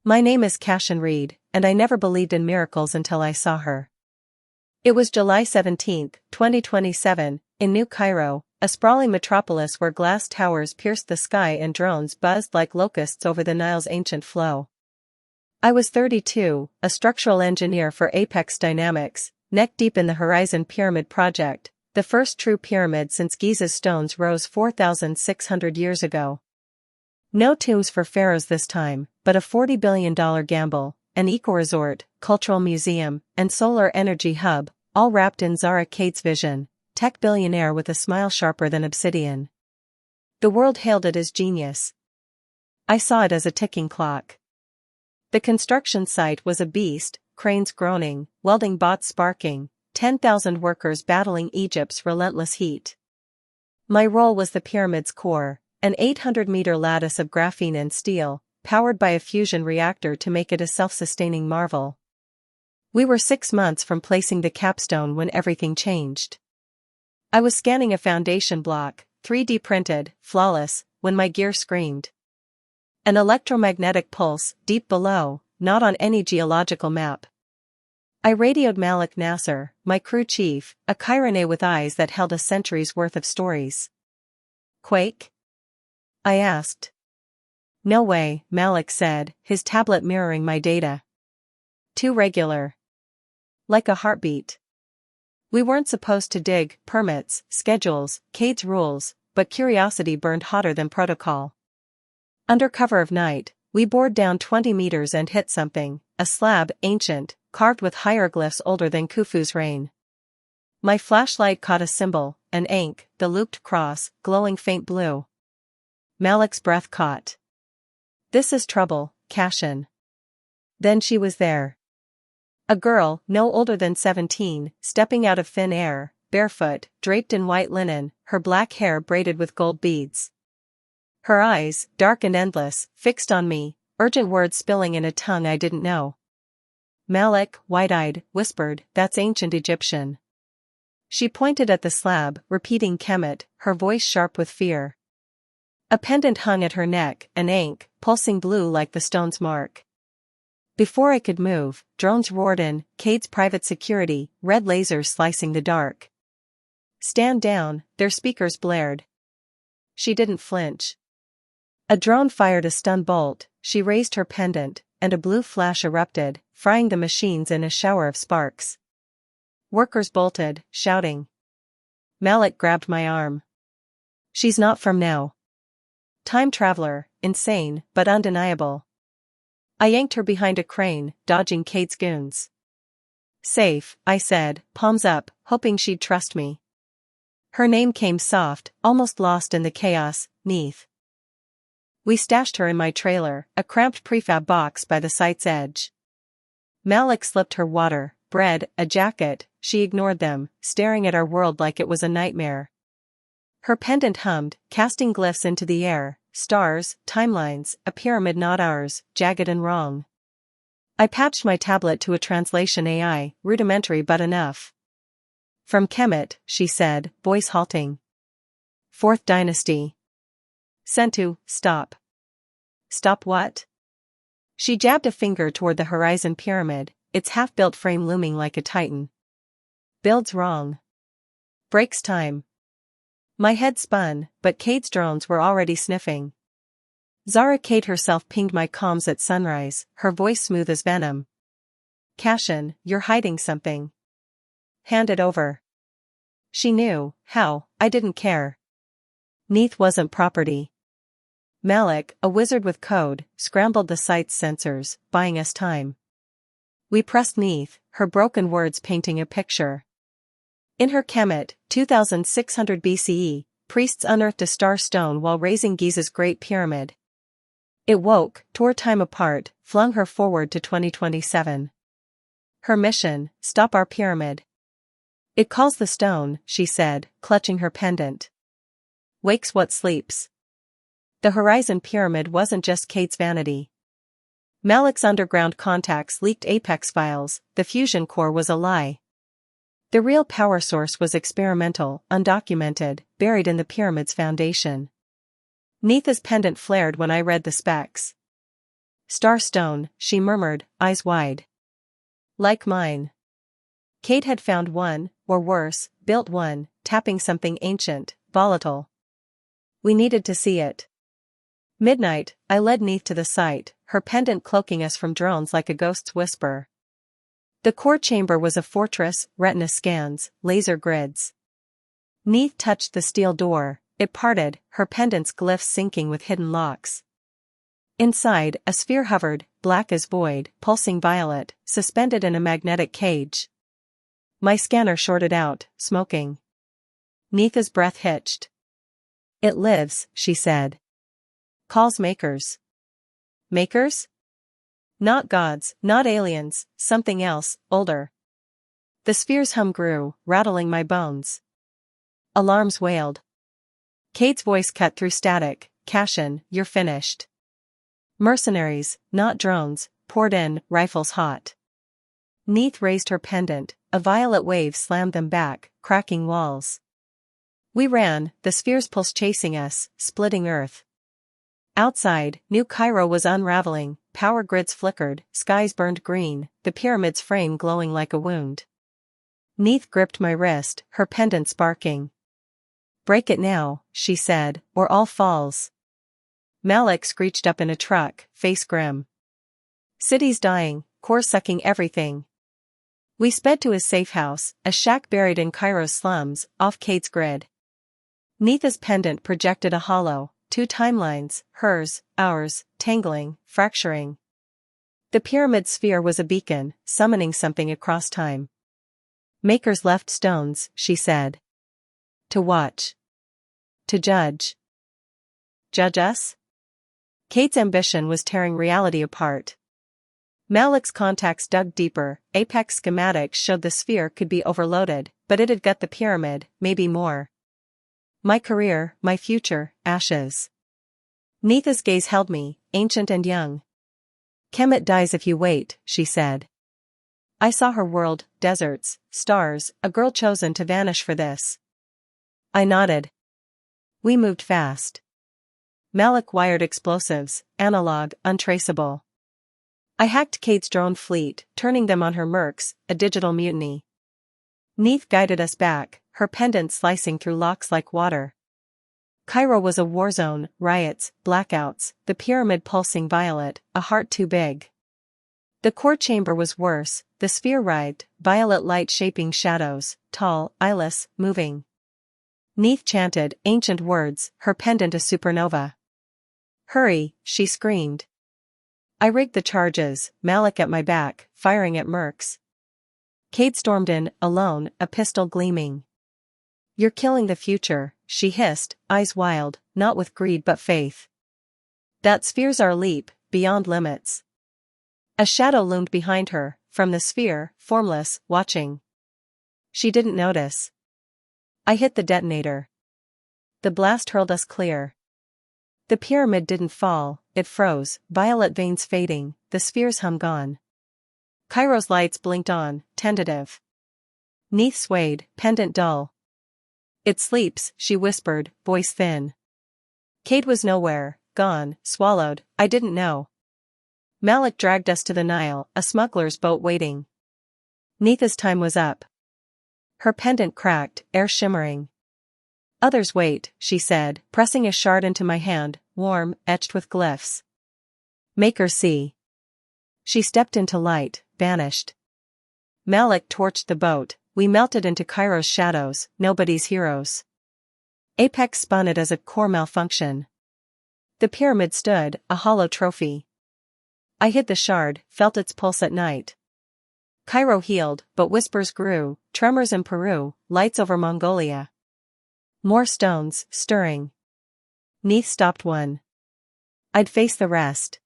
My name is Cashin Reed, and I never believed in miracles until I saw her. It was July 17, 2027, in New Cairo, a sprawling metropolis where glass towers pierced the sky and drones buzzed like locusts over the Nile's ancient flow. I was 32, a structural engineer for Apex Dynamics, neck-deep in the Horizon Pyramid project, the first true pyramid since Giza's stones rose 4,600 years ago. No tombs for pharaohs this time, but a $40 billion gamble, an eco-resort, cultural museum, and solar energy hub, all wrapped in Zara Cade's vision, tech billionaire with a smile sharper than obsidian. The world hailed it as genius. I saw it as a ticking clock. The construction site was a beast, cranes groaning, welding bots sparking, 10,000 workers battling Egypt's relentless heat. My role was the pyramid's core, an 800-meter lattice of graphene and steel, powered by a fusion reactor to make it a self-sustaining marvel. We were 6 months from placing the capstone when everything changed. I was scanning a foundation block, 3D printed, flawless, when my gear screamed. An electromagnetic pulse, deep below, not on any geological map. I radioed Malik Nasser, my crew chief, a Chironais with eyes that held a century's worth of stories. Quake? I asked. No way, Malik said, his tablet mirroring my data. Too regular. Like a heartbeat. We weren't supposed to dig, permits, schedules, Cade's rules, but curiosity burned hotter than protocol. Under cover of night, we bored down 20 meters and hit something, a slab, ancient, carved with hieroglyphs older than Khufu's reign. My flashlight caught a symbol, an ankh, the looped cross, glowing faint blue. Malik's breath caught. This is trouble, Cashin. Then she was there. A girl, no older than 17, stepping out of thin air, barefoot, draped in white linen, her black hair braided with gold beads. Her eyes, dark and endless, fixed on me, urgent words spilling in a tongue I didn't know. Malik, wide-eyed, whispered, "That's ancient Egyptian." She pointed at the slab, repeating Kemet, her voice sharp with fear. A pendant hung at her neck, an ankh, pulsing blue like the stone's mark. Before I could move, drones roared in, Cade's private security, red lasers slicing the dark. Stand down, their speakers blared. She didn't flinch. A drone fired a stun bolt, she raised her pendant, and a blue flash erupted, frying the machines in a shower of sparks. Workers bolted, shouting. Malik grabbed my arm. She's not from now. Time traveler, insane, but undeniable. I yanked her behind a crane, dodging Cade's goons. Safe, I said, palms up, hoping she'd trust me. Her name came soft, almost lost in the chaos, Neith. We stashed her in my trailer, a cramped prefab box by the site's edge. Malik slipped her water, bread, a jacket, she ignored them, staring at our world like it was a nightmare. Her pendant hummed, casting glyphs into the air, stars, timelines, a pyramid not ours, jagged and wrong. I patched my tablet to a translation AI, rudimentary but enough. From Kemet, she said, voice halting. 4th Dynasty. Sentu, stop. Stop what? She jabbed a finger toward the Horizon Pyramid, its half-built frame looming like a titan. Build's wrong. Breaks time. My head spun, but Cade's drones were already sniffing. Zara Cade herself pinged my comms at sunrise, her voice smooth as venom. Cashin, you're hiding something. Hand it over. She knew, how, I didn't care. Neith wasn't property. Malik, a wizard with code, scrambled the site's sensors, buying us time. We pressed Neith, her broken words painting a picture. In her Kemet, 2600 BCE, priests unearthed a star stone while raising Giza's Great Pyramid. It woke, tore time apart, flung her forward to 2027. Her mission, stop our pyramid. It calls the stone, she said, clutching her pendant. Wakes what sleeps. The Horizon Pyramid wasn't just Cade's vanity. Malik's underground contacts leaked Apex files, the fusion core was a lie. The real power source was experimental, undocumented, buried in the pyramid's foundation. Neith's pendant flared when I read the specs. Starstone, she murmured, eyes wide. Like mine. Kate had found one, or worse, built one, tapping something ancient, volatile. We needed to see it. Midnight, I led Neith to the site, her pendant cloaking us from drones like a ghost's whisper. The core chamber was a fortress, retina scans, laser grids. Neith touched the steel door, it parted, her pendant's glyphs syncing with hidden locks. Inside, a sphere hovered, black as void, pulsing violet, suspended in a magnetic cage. My scanner shorted out, smoking. Neith's breath hitched. It lives, she said. Calls makers. Makers? Not gods, not aliens, something else, older. The sphere's hum grew, rattling my bones. Alarms wailed. Kate's voice cut through static. Cashin, you're finished. Mercenaries, not drones, poured in, rifles hot. Neith raised her pendant, a violet wave slammed them back, cracking walls. We ran, the sphere's pulse chasing us, splitting earth. Outside, New Cairo was unraveling, power grids flickered, skies burned green, the pyramid's frame glowing like a wound. Neith gripped my wrist, her pendant sparking. Break it now, she said, or all falls. Malik screeched up in a truck, face grim. City's dying, core sucking everything. We sped to his safe house, a shack buried in Cairo's slums, off Kate's grid. Neith's pendant projected a hollow, two timelines, hers, ours, tangling, fracturing. The pyramid sphere was a beacon, summoning something across time. Makers left stones, she said. To watch. To judge. Judge us? Kate's ambition was tearing reality apart. Malik's contacts dug deeper, Apex schematics showed the sphere could be overloaded, but it'd gut the pyramid, maybe more. My career, my future, ashes. Neith's gaze held me, ancient and young. Kemet dies if you wait, she said. I saw her world, deserts, stars, a girl chosen to vanish for this. I nodded. We moved fast. Malik wired explosives, analog, untraceable. I hacked Kate's drone fleet, turning them on her mercs, a digital mutiny. Neith guided us back, her pendant slicing through locks like water. Cairo was a war zone, riots, blackouts, the pyramid pulsing violet, a heart too big. The core chamber was worse, the sphere writhed, violet light shaping shadows, tall, eyeless, moving. Neith chanted, ancient words, her pendant a supernova. Hurry, she screamed. I rigged the charges, Malik at my back, firing at mercs. Kate stormed in, alone, a pistol gleaming. You're killing the future, she hissed, eyes wild, not with greed but faith. That sphere's our leap, beyond limits. A shadow loomed behind her, from the sphere, formless, watching. She didn't notice. I hit the detonator. The blast hurled us clear. The pyramid didn't fall, it froze, violet veins fading, the sphere's hum gone. Cairo's lights blinked on, tentative. Neith swayed, pendant dull. It sleeps, she whispered, voice thin. Kate was nowhere, gone, swallowed, I didn't know. Malik dragged us to the Nile, a smuggler's boat waiting. Neith's time was up. Her pendant cracked, air shimmering. Others wait, she said, pressing a shard into my hand, warm, etched with glyphs. Make her see. She stepped into light, vanished. Malik torched the boat, we melted into Cairo's shadows, nobody's heroes. Apex spun it as a core malfunction. The pyramid stood, a hollow trophy. I hid the shard, felt its pulse at night. Cairo healed, but whispers grew, tremors in Peru, lights over Mongolia. More stones, stirring. Neith stopped one. I'd face the rest.